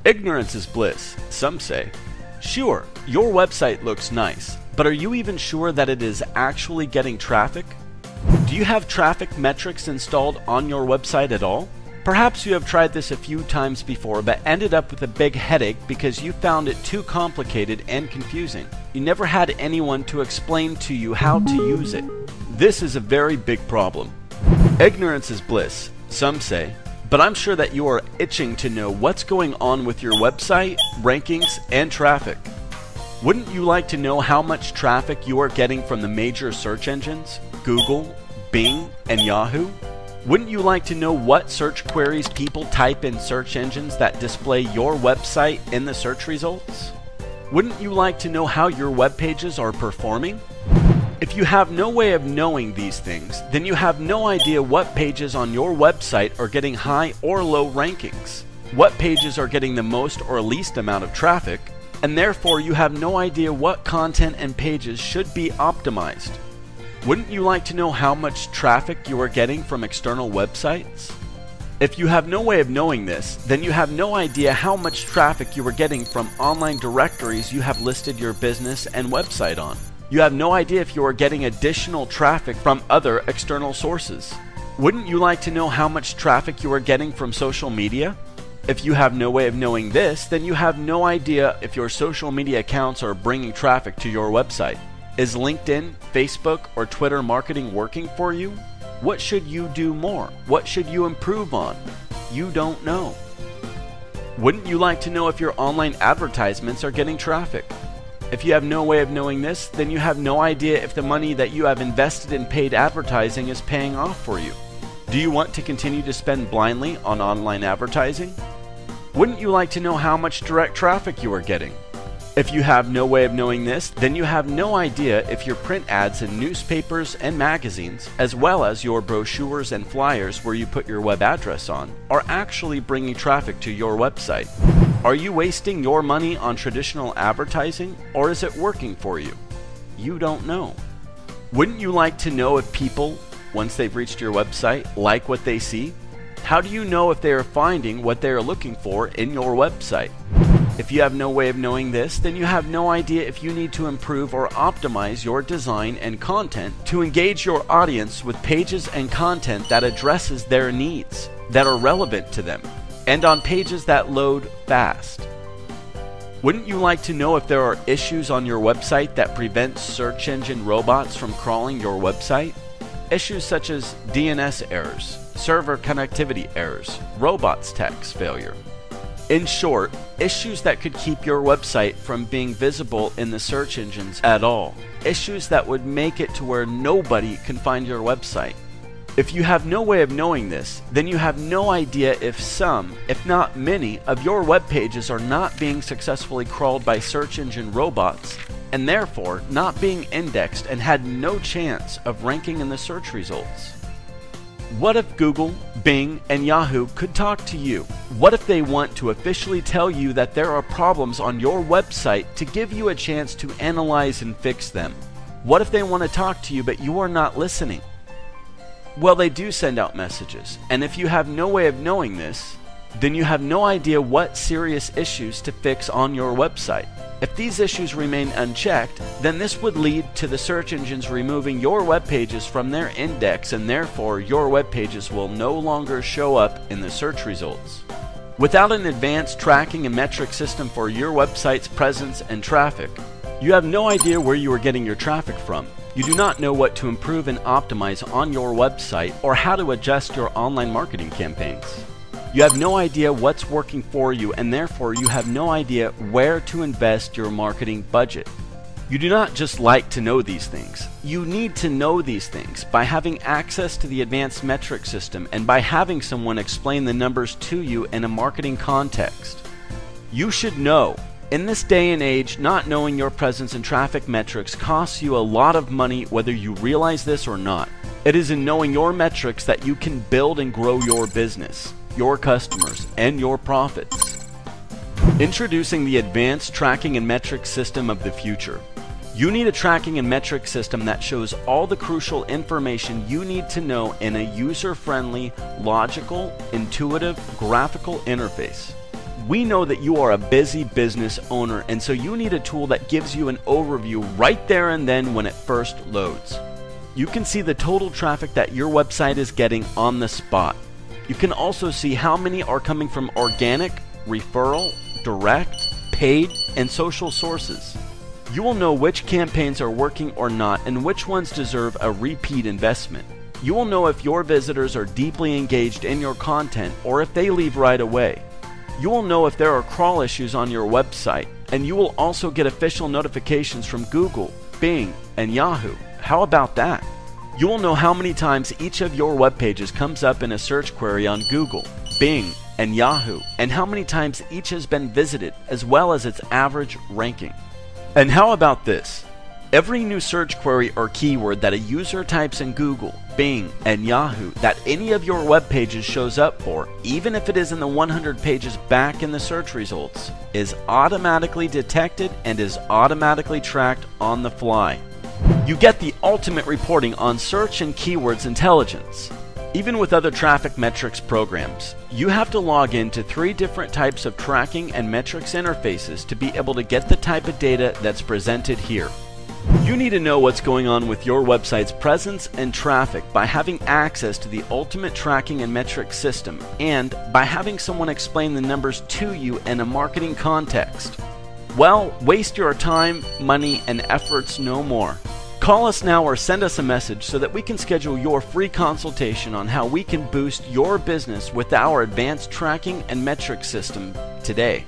Ignorance is bliss, some say. Sure, your website looks nice, but are you even sure that it is actually getting traffic? Do you have traffic metrics installed on your website at all? Perhaps you have tried this a few times before but ended up with a big headache because you found it too complicated and confusing. You never had anyone to explain to you how to use it. This is a very big problem. Ignorance is bliss, some say, but I'm sure that you are itching to know what's going on with your website, rankings, and traffic. Wouldn't you like to know how much traffic you are getting from the major search engines, Google, Bing, and Yahoo? Wouldn't you like to know what search queries people type in search engines that display your website in the search results? Wouldn't you like to know how your web pages are performing? If you have no way of knowing these things, then you have no idea what pages on your website are getting high or low rankings, what pages are getting the most or least amount of traffic, and therefore you have no idea what content and pages should be optimized. Wouldn't you like to know how much traffic you are getting from external websites? If you have no way of knowing this, then you have no idea how much traffic you are getting from online directories you have listed your business and website on. You have no idea if you are getting additional traffic from other external sources. Wouldn't you like to know how much traffic you are getting from social media? If you have no way of knowing this, then you have no idea if your social media accounts are bringing traffic to your website. Is LinkedIn, Facebook, or Twitter marketing working for you? What should you do more? What should you improve on? You don't know. Wouldn't you like to know if your online advertisements are getting traffic? If you have no way of knowing this, then you have no idea if the money that you have invested in paid advertising is paying off for you. Do you want to continue to spend blindly on online advertising? Wouldn't you like to know how much direct traffic you are getting? If you have no way of knowing this, then you have no idea if your print ads in newspapers and magazines, as well as your brochures and flyers where you put your web address on, are actually bringing traffic to your website. Are you wasting your money on traditional advertising, or is it working for you? You don't know. Wouldn't you like to know if people, once they've reached your website, like what they see? How do you know if they are finding what they are looking for in your website? If you have no way of knowing this, then you have no idea if you need to improve or optimize your design and content to engage your audience with pages and content that addresses their needs, that are relevant to them, and on pages that load fast. Wouldn't you like to know if there are issues on your website that prevent search engine robots from crawling your website? Issues such as DNS errors, server connectivity errors, robots text failure. In short, issues that could keep your website from being visible in the search engines at all. Issues that would make it to where nobody can find your website. If you have no way of knowing this, then you have no idea if some, if not many, of your web pages are not being successfully crawled by search engine robots, and therefore not being indexed and had no chance of ranking in the search results. What if Google, Bing, and Yahoo could talk to you? What if they want to officially tell you that there are problems on your website to give you a chance to analyze and fix them? What if they want to talk to you but you are not listening? Well, they do send out messages, and if you have no way of knowing this, then you have no idea what serious issues to fix on your website. If these issues remain unchecked, then this would lead to the search engines removing your web pages from their index, and therefore your web pages will no longer show up in the search results. Without an advanced tracking and metric system for your website's presence and traffic, you have no idea where you are getting your traffic from. You do not know what to improve and optimize on your website or how to adjust your online marketing campaigns. You have no idea what's working for you, and therefore you have no idea where to invest your marketing budget. You do not just like to know these things. You need to know these things by having access to the advanced metric system and by having someone explain the numbers to you in a marketing context. You should know. In this day and age, not knowing your presence and traffic metrics costs you a lot of money whether you realize this or not. It is in knowing your metrics that you can build and grow your business, your customers, and your profits. Introducing the advanced tracking and metric system of the future. You need a tracking and metric system that shows all the crucial information you need to know in a user-friendly, logical, intuitive, graphical interface. We know that you are a busy business owner, and so you need a tool that gives you an overview right there and then when it first loads. You can see the total traffic that your website is getting on the spot. You can also see how many are coming from organic, referral, direct, paid, and social sources. You will know which campaigns are working or not and which ones deserve a repeat investment. You will know if your visitors are deeply engaged in your content or if they leave right away. You will know if there are crawl issues on your website, and you will also get official notifications from Google, Bing, and Yahoo. How about that? You will know how many times each of your web pages comes up in a search query on Google, Bing, and Yahoo, and how many times each has been visited, as well as its average ranking. And how about this? Every new search query or keyword that a user types in Google, Bing, and Yahoo that any of your web pages shows up for, even if it is in the 100 pages back in the search results, is automatically detected and is automatically tracked on the fly. You get the ultimate reporting on search and keywords intelligence. Even with other traffic metrics programs, you have to log into 3 different types of tracking and metrics interfaces to be able to get the type of data that's presented here. You need to know what's going on with your website's presence and traffic by having access to the ultimate tracking and metrics system, and by having someone explain the numbers to you in a marketing context. Well, waste your time, money, and efforts no more. Call us now or send us a message so that we can schedule your free consultation on how we can boost your business with our advanced tracking and metrics system today.